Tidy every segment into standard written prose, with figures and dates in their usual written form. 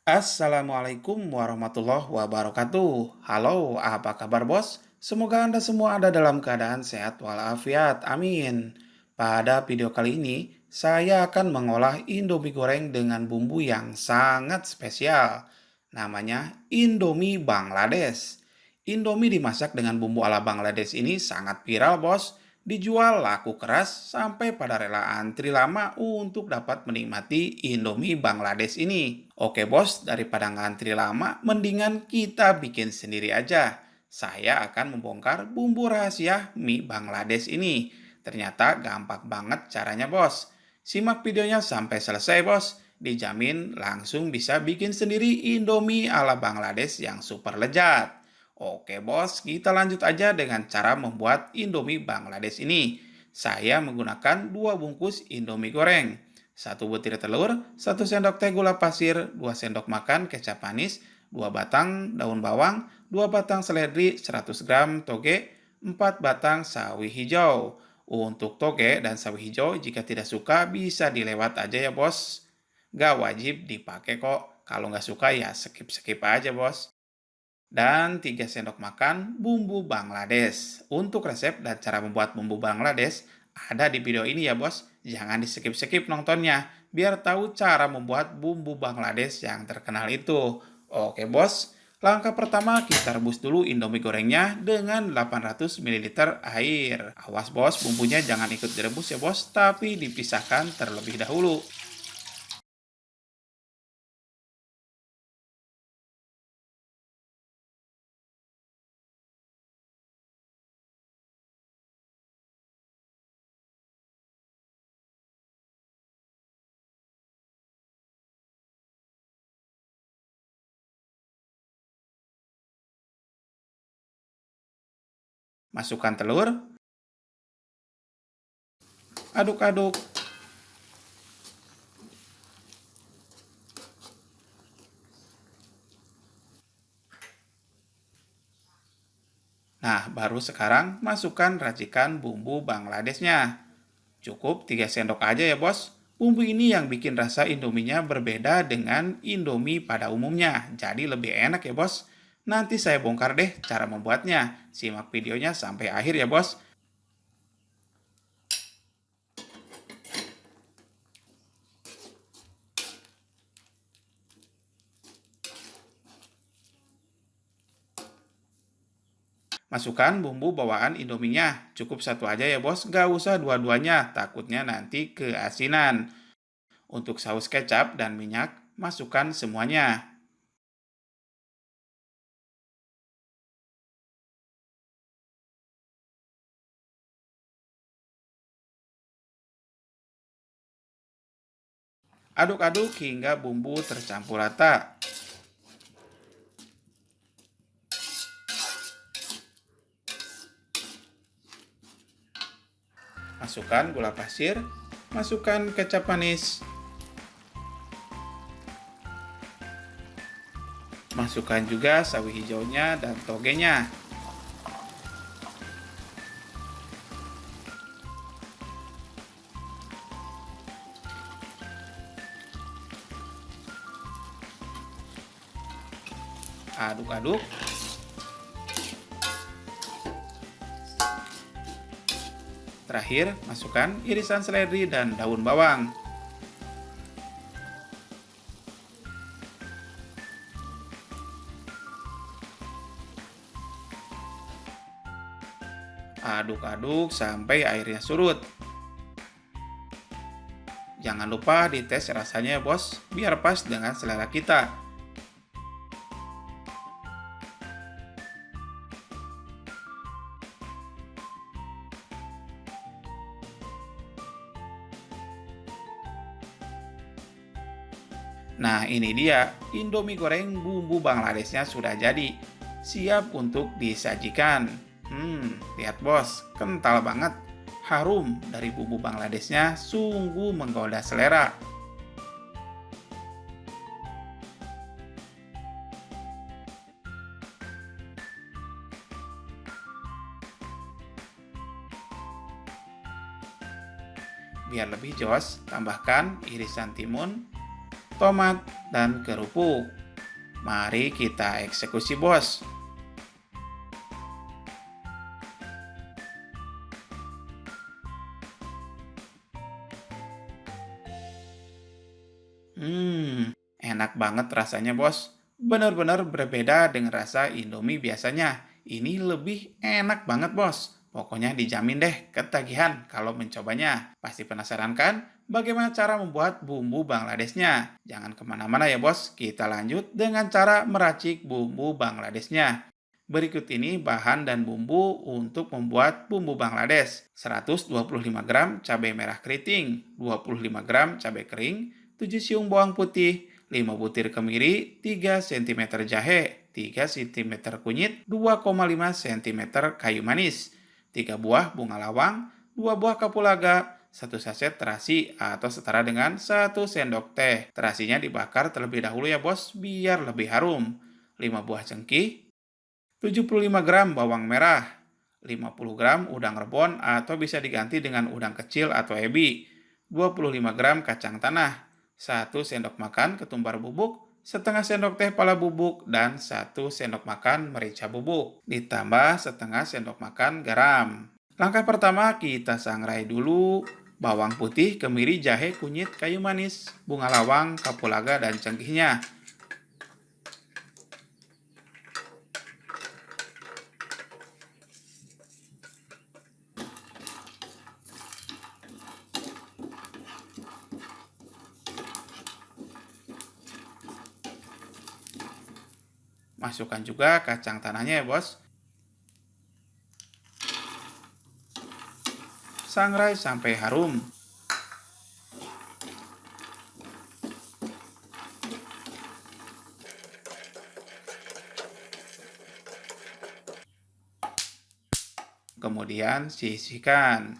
Assalamualaikum warahmatullahi wabarakatuh. Halo, apa kabar bos? Semoga Anda semua ada dalam keadaan sehat walafiat. Amin. Pada video kali ini, saya akan mengolah Indomie goreng dengan bumbu yang sangat spesial. Namanya Indomie Bangladesh. Indomie dimasak dengan bumbu ala Bangladesh ini sangat viral, bos. Dijual laku keras sampai pada rela antri lama untuk dapat menikmati Indomie Bangladesh ini. Oke bos, daripada ngantri lama, mendingan kita bikin sendiri aja. Saya akan membongkar bumbu rahasia mie Bangladesh ini. Ternyata gampang banget caranya bos. Simak videonya sampai selesai bos. Dijamin langsung bisa bikin sendiri Indomie ala Bangladesh yang super lezat. Oke bos, kita lanjut aja dengan cara membuat Indomie Bangladesh ini. Saya menggunakan 2 bungkus Indomie goreng, 1 butir telur, 1 sendok teh gula pasir, 2 sendok makan kecap manis, 2 batang daun bawang, 2 batang seledri, 100 gram toge, 4 batang sawi hijau. Untuk toge dan sawi hijau jika tidak suka bisa dilewat aja ya bos. Gak wajib dipakai kok, kalau nggak suka ya skip-skip aja bos. Dan 3 sendok makan bumbu Bangladesh. Untuk resep dan cara membuat bumbu Bangladesh ada di video ini ya bos. Jangan di-skip-skip nontonnya, biar tahu cara membuat bumbu Bangladesh yang terkenal itu. Oke bos, langkah pertama kita rebus dulu Indomie gorengnya dengan 800 ml air. Awas bos, bumbunya jangan ikut direbus ya bos, tapi dipisahkan terlebih dahulu. Masukkan telur, aduk-aduk. Nah, baru sekarang masukkan racikan bumbu Bangladeshnya. Cukup 3 sendok aja ya bos. Bumbu ini yang bikin rasa Indominya berbeda dengan Indomie pada umumnya. Jadi lebih enak ya bos. Nanti saya bongkar deh cara membuatnya. Simak videonya sampai akhir ya bos. Masukkan bumbu bawaan Indominya. Cukup 1 aja ya bos. Gak usah dua-duanya. Takutnya nanti keasinan. Untuk saus kecap dan minyak, masukkan semuanya. Aduk-aduk hingga bumbu tercampur rata. Masukkan gula pasir, masukkan kecap manis, masukkan juga sawi hijaunya dan togenya. Aduk-aduk. Terakhir, masukkan irisan seledri dan daun bawang. Aduk-aduk sampai airnya surut. Jangan lupa dites rasanya ya bos, biar pas dengan selera kita. Nah ini dia, Indomie goreng bumbu Bangladeshnya sudah jadi. Siap untuk disajikan. Lihat bos, kental banget. Harum dari bumbu Bangladeshnya sungguh menggoda selera. Biar lebih jos, tambahkan irisan timun, tomat, dan kerupuk. Mari kita eksekusi, bos. Enak banget rasanya, bos. Benar-benar berbeda dengan rasa Indomie biasanya. Ini lebih enak banget, bos. Pokoknya dijamin deh ketagihan kalau mencobanya. Pasti penasaran kan? Bagaimana cara membuat bumbu Bangladesnya? Jangan kemana-mana ya, bos. Kita lanjut dengan cara meracik bumbu Bangladesnya. Berikut ini bahan dan bumbu untuk membuat bumbu Bangladesh. 125 gram cabai merah keriting, 25 gram cabai kering, 7 siung bawang putih, 5 butir kemiri, 3 cm jahe, 3 cm kunyit, 2,5 cm kayu manis, 3 buah bunga lawang, 2 buah kapulaga, 1 saset terasi atau setara dengan 1 sendok teh. Terasinya dibakar terlebih dahulu ya, bos, biar lebih harum. 5 buah cengkih, 75 gram bawang merah, 50 gram udang rebon atau bisa diganti dengan udang kecil atau ebi, 25 gram kacang tanah, 1 sendok makan ketumbar bubuk, setengah sendok teh pala bubuk, dan 1 sendok makan merica bubuk, ditambah setengah sendok makan garam. Langkah pertama, kita sangrai dulu bawang putih, kemiri, jahe, kunyit, kayu manis, bunga lawang, kapulaga, dan cengkihnya. Masukkan juga kacang tanahnya ya, bos. Sangrai sampai harum. Kemudian sisihkan.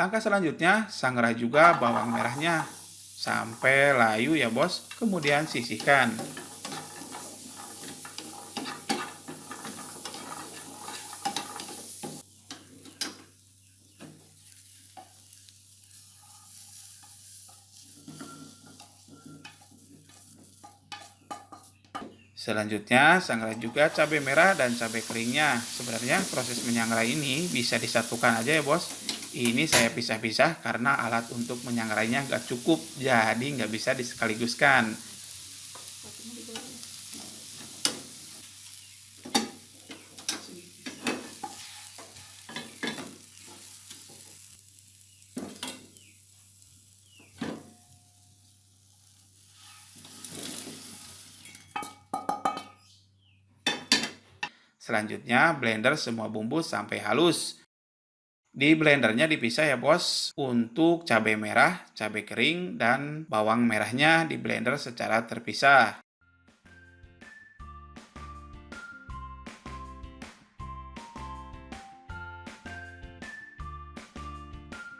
Langkah selanjutnya, sangrai juga bawang merahnya sampai layu ya, bos. Kemudian sisihkan. Selanjutnya, sangrai juga cabai merah dan cabai keringnya. Sebenarnya proses menyangrai ini bisa disatukan aja ya, bos. Ini saya pisah-pisah karena alat untuk menyangrainya nggak cukup, jadi nggak bisa disekaligus,kan. Selanjutnya, blender semua bumbu sampai halus. Di blendernya dipisah ya, bos. Untuk cabai merah, cabai kering, dan bawang merahnya di blender secara terpisah.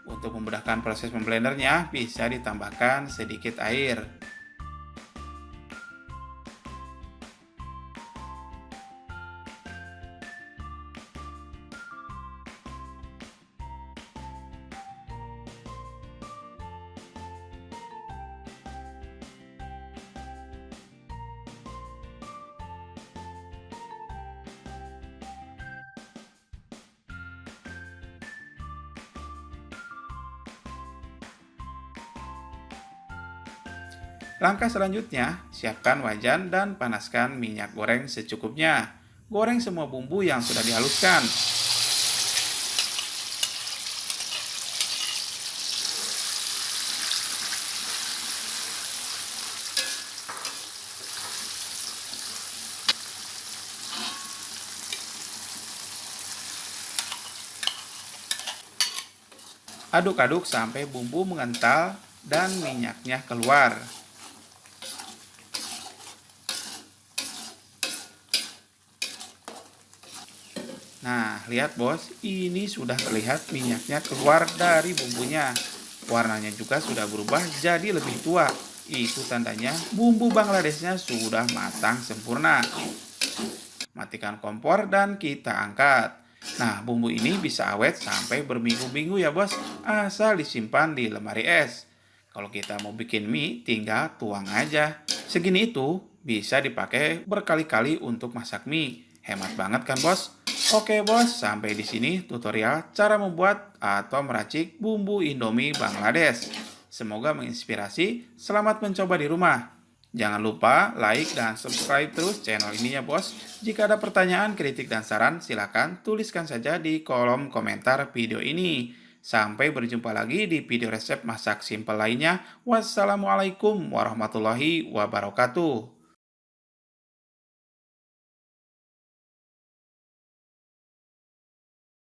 Untuk memudahkan proses memblendernya, bisa ditambahkan sedikit air. Langkah selanjutnya, siapkan wajan dan panaskan minyak goreng secukupnya. Goreng semua bumbu yang sudah dihaluskan. Aduk-aduk sampai bumbu mengental dan minyaknya keluar. Nah, lihat bos, ini sudah terlihat minyaknya keluar dari bumbunya. Warnanya juga sudah berubah jadi lebih tua. Itu tandanya bumbu Bangladesnya sudah matang sempurna. Matikan kompor dan kita angkat. Nah, bumbu ini bisa awet sampai berminggu-minggu ya bos, asal disimpan di lemari es. Kalau kita mau bikin mie, tinggal tuang aja. Segini itu bisa dipakai berkali-kali untuk masak mie. Hemat banget kan bos? Oke bos, sampai di sini tutorial cara membuat atau meracik bumbu Indomie Bangladesh. Semoga menginspirasi. Selamat mencoba di rumah. Jangan lupa like dan subscribe terus channel ini ya bos. Jika ada pertanyaan, kritik, dan saran, silakan tuliskan saja di kolom komentar video ini. Sampai berjumpa lagi di video resep masak simpel lainnya. Wassalamualaikum warahmatullahi wabarakatuh.